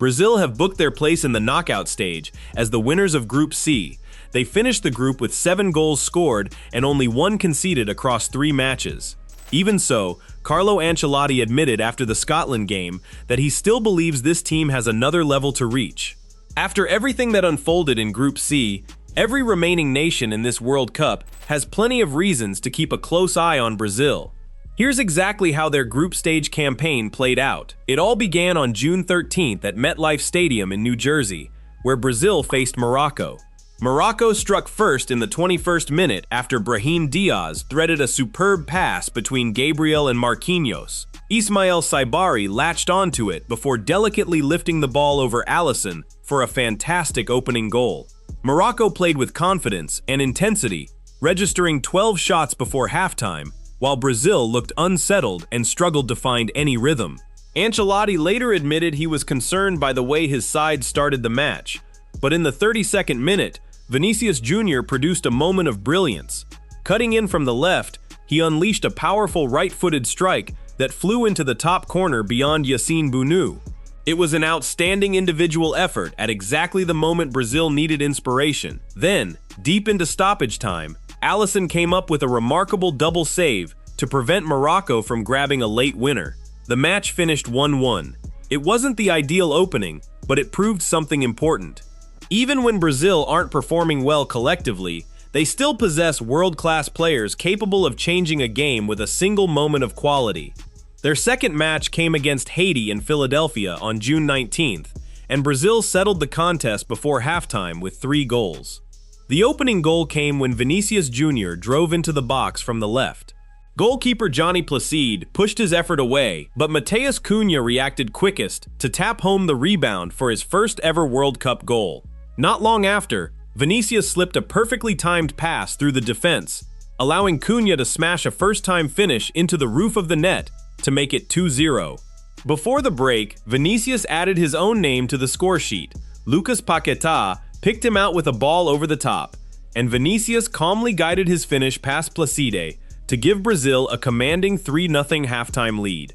Brazil have booked their place in the knockout stage as the winners of Group C. They finished the group with 7 goals scored and only 1 conceded across 3 matches. Even so, Carlo Ancelotti admitted after the Scotland game that he still believes this team has another level to reach. After everything that unfolded in Group C, every remaining nation in this World Cup has plenty of reasons to keep a close eye on Brazil. Here's exactly how their group stage campaign played out. It all began on June 13th at MetLife Stadium in New Jersey, where Brazil faced Morocco. Morocco struck first in the 21st minute after Brahim Diaz threaded a superb pass between Gabriel and Marquinhos. Ismail Saibari latched onto it before delicately lifting the ball over Alisson for a fantastic opening goal. Morocco played with confidence and intensity, registering 12 shots before halftime, while Brazil looked unsettled and struggled to find any rhythm. Ancelotti later admitted he was concerned by the way his side started the match, but in the 32nd minute, Vinicius Jr. produced a moment of brilliance. Cutting in from the left, he unleashed a powerful right-footed strike that flew into the top corner beyond Yassine Bounou. It was an outstanding individual effort at exactly the moment Brazil needed inspiration. Then, deep into stoppage time, Alisson came up with a remarkable double save to prevent Morocco from grabbing a late winner. The match finished 1-1. It wasn't the ideal opening, but it proved something important. Even when Brazil aren't performing well collectively, they still possess world-class players capable of changing a game with a single moment of quality. Their second match came against Haiti in Philadelphia on June 19th, and Brazil settled the contest before halftime with 3 goals. The opening goal came when Vinicius Jr. drove into the box from the left. Goalkeeper Johnny Placide pushed his effort away, but Matheus Cunha reacted quickest to tap home the rebound for his first ever World Cup goal. Not long after, Vinicius slipped a perfectly timed pass through the defense, allowing Cunha to smash a first-time finish into the roof of the net to make it 2-0. Before the break, Vinicius added his own name to the score sheet. Lucas Paquetá picked him out with a ball over the top, and Vinicius calmly guided his finish past Placide to give Brazil a commanding 3-0 halftime lead.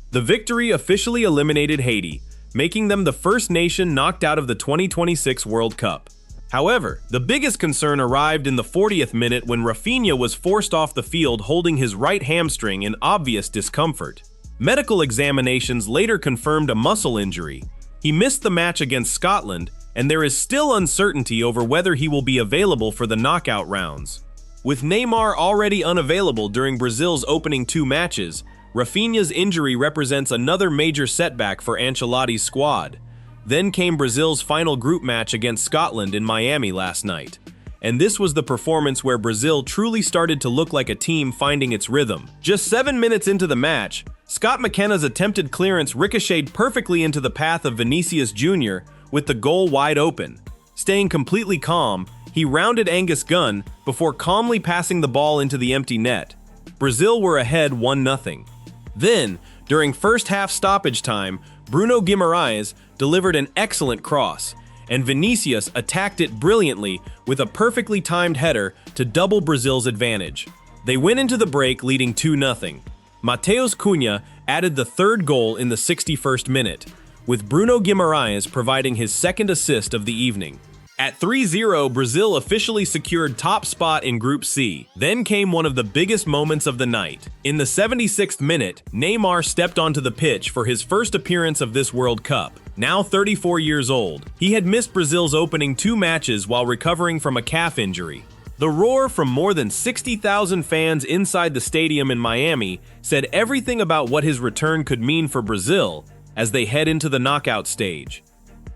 The victory officially eliminated Haiti, making them the first nation knocked out of the 2026 World Cup. However, the biggest concern arrived in the 40th minute when Rafinha was forced off the field holding his right hamstring in obvious discomfort. Medical examinations later confirmed a muscle injury. He missed the match against Scotland, and there is still uncertainty over whether he will be available for the knockout rounds. With Neymar already unavailable during Brazil's opening 2 matches, Rafinha's injury represents another major setback for Ancelotti's squad. Then came Brazil's final group match against Scotland in Miami last night. And this was the performance where Brazil truly started to look like a team finding its rhythm. Just 7 minutes into the match, Scott McKenna's attempted clearance ricocheted perfectly into the path of Vinicius Jr., with the goal wide open. Staying completely calm, he rounded Angus Gunn before calmly passing the ball into the empty net. Brazil were ahead 1-0. Then, during first half stoppage time, Bruno Guimaraes delivered an excellent cross, and Vinicius attacked it brilliantly with a perfectly timed header to double Brazil's advantage. They went into the break leading 2-0. Matheus Cunha added the 3rd goal in the 61st minute, with Bruno Guimaraes providing his 2nd assist of the evening. At 3-0, Brazil officially secured top spot in Group C. Then came one of the biggest moments of the night. In the 76th minute, Neymar stepped onto the pitch for his first appearance of this World Cup. Now 34 years old, he had missed Brazil's opening 2 matches while recovering from a calf injury. The roar from more than 60,000 fans inside the stadium in Miami said everything about what his return could mean for Brazil as they head into the knockout stage.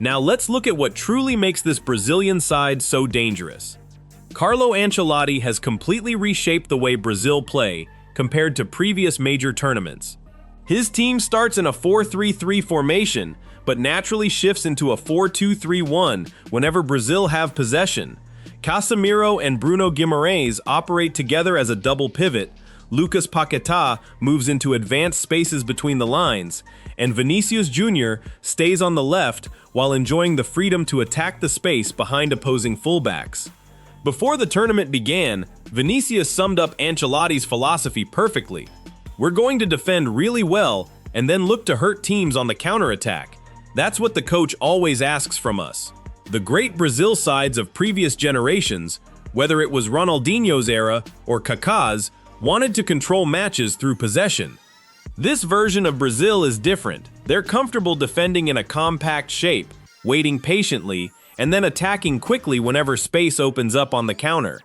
Now let's look at what truly makes this Brazilian side so dangerous. Carlo Ancelotti has completely reshaped the way Brazil play compared to previous major tournaments. His team starts in a 4-3-3 formation, but naturally shifts into a 4-2-3-1 whenever Brazil have possession. Casemiro and Bruno Guimaraes operate together as a double pivot, Lucas Paquetá moves into advanced spaces between the lines, and Vinicius Jr. stays on the left while enjoying the freedom to attack the space behind opposing fullbacks. Before the tournament began, Vinicius summed up Ancelotti's philosophy perfectly. We're going to defend really well and then look to hurt teams on the counterattack. That's what the coach always asks from us. The great Brazil sides of previous generations, whether it was Ronaldinho's era or Kaká's, wanted to control matches through possession. This version of Brazil is different. They're comfortable defending in a compact shape, waiting patiently, and then attacking quickly whenever space opens up on the counter.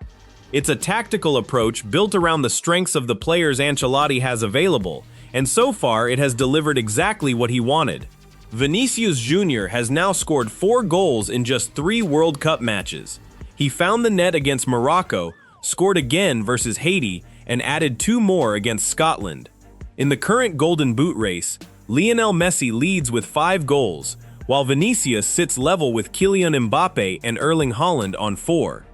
It's a tactical approach built around the strengths of the players Ancelotti has available, and so far it has delivered exactly what he wanted. Vinicius Jr. has now scored 4 goals in just 3 World Cup matches. He found the net against Morocco, scored again versus Haiti, and added 2 more against Scotland. In the current Golden Boot race, Lionel Messi leads with 5 goals, while Vinicius sits level with Kylian Mbappe and Erling Haaland on 4.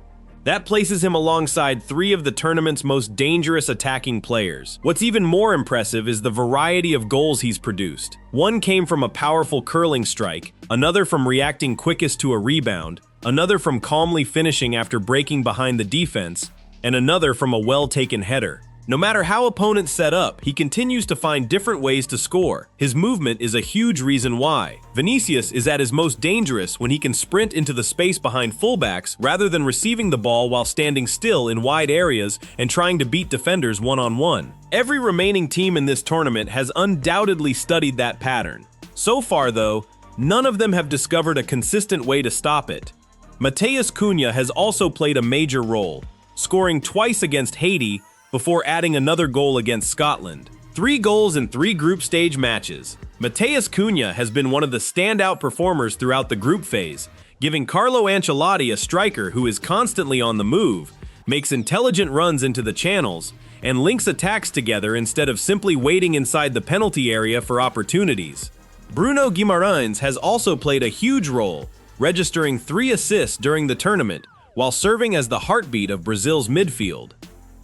That places him alongside 3 of the tournament's most dangerous attacking players. What's even more impressive is the variety of goals he's produced. One came from a powerful curling strike, another from reacting quickest to a rebound, another from calmly finishing after breaking behind the defense, and another from a well-taken header. No matter how opponents set up, he continues to find different ways to score. His movement is a huge reason why. Vinicius is at his most dangerous when he can sprint into the space behind fullbacks rather than receiving the ball while standing still in wide areas and trying to beat defenders one-on-one. Every remaining team in this tournament has undoubtedly studied that pattern. So far, though, none of them have discovered a consistent way to stop it. Matheus Cunha has also played a major role, scoring twice against Haiti before adding another goal against Scotland. 3 goals in 3 group stage matches. Matheus Cunha has been one of the standout performers throughout the group phase, giving Carlo Ancelotti a striker who is constantly on the move, makes intelligent runs into the channels, and links attacks together instead of simply waiting inside the penalty area for opportunities. Bruno Guimarães has also played a huge role, registering 3 assists during the tournament, while serving as the heartbeat of Brazil's midfield.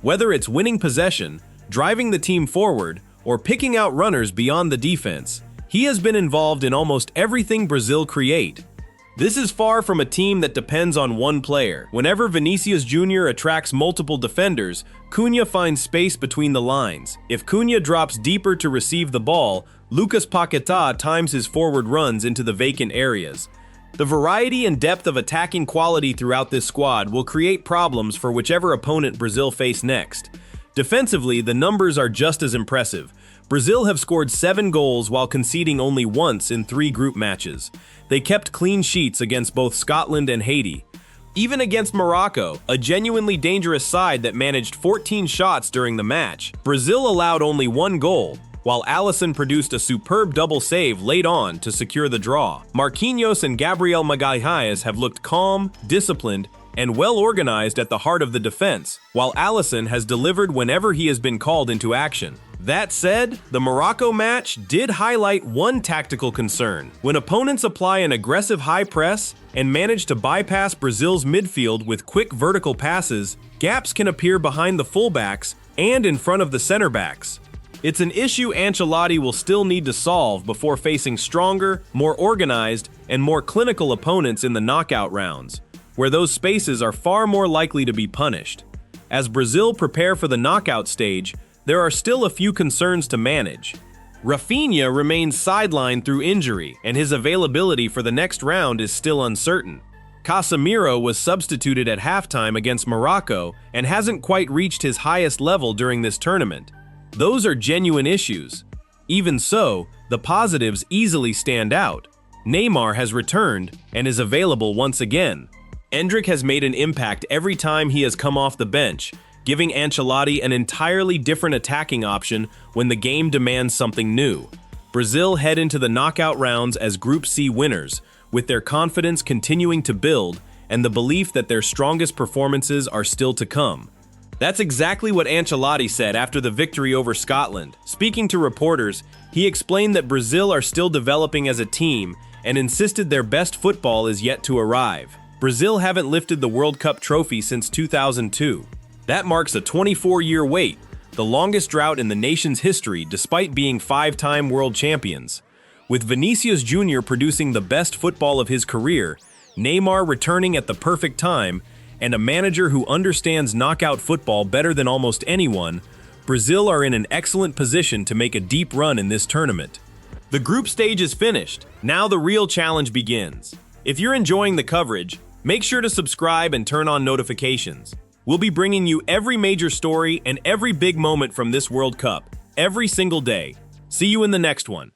Whether it's winning possession, driving the team forward, or picking out runners beyond the defense, he has been involved in almost everything Brazil create. This is far from a team that depends on one player. Whenever Vinicius Jr. attracts multiple defenders, Cunha finds space between the lines. If Cunha drops deeper to receive the ball, Lucas Paquetá times his forward runs into the vacant areas. The variety and depth of attacking quality throughout this squad will create problems for whichever opponent Brazil face next. Defensively, the numbers are just as impressive. Brazil have scored 7 goals while conceding only once in 3 group matches. They kept clean sheets against both Scotland and Haiti. Even against Morocco, a genuinely dangerous side that managed 14 shots during the match, Brazil allowed only 1 goal, while Alisson produced a superb double save late on to secure the draw. Marquinhos and Gabriel Magalhães have looked calm, disciplined, and well-organized at the heart of the defense, while Alisson has delivered whenever he has been called into action. That said, the Morocco match did highlight one tactical concern. When opponents apply an aggressive high press and manage to bypass Brazil's midfield with quick vertical passes, gaps can appear behind the fullbacks and in front of the center backs. It's an issue Ancelotti will still need to solve before facing stronger, more organized, and more clinical opponents in the knockout rounds, where those spaces are far more likely to be punished. As Brazil prepare for the knockout stage, there are still a few concerns to manage. Rafinha remains sidelined through injury, and his availability for the next round is still uncertain. Casemiro was substituted at halftime against Morocco and hasn't quite reached his highest level during this tournament. Those are genuine issues. Even so, the positives easily stand out. Neymar has returned and is available once again. Endrick has made an impact every time he has come off the bench, giving Ancelotti an entirely different attacking option when the game demands something new. Brazil head into the knockout rounds as Group C winners, with their confidence continuing to build and the belief that their strongest performances are still to come. That's exactly what Ancelotti said after the victory over Scotland. Speaking to reporters, he explained that Brazil are still developing as a team and insisted their best football is yet to arrive. Brazil haven't lifted the World Cup trophy since 2002. That marks a 24-year wait, the longest drought in the nation's history despite being 5-time world champions. With Vinicius Jr. producing the best football of his career, Neymar returning at the perfect time, and a manager who understands knockout football better than almost anyone, Brazil are in an excellent position to make a deep run in this tournament. The group stage is finished. Now the real challenge begins. If you're enjoying the coverage, make sure to subscribe and turn on notifications. We'll be bringing you every major story and every big moment from this World Cup, every single day. See you in the next one.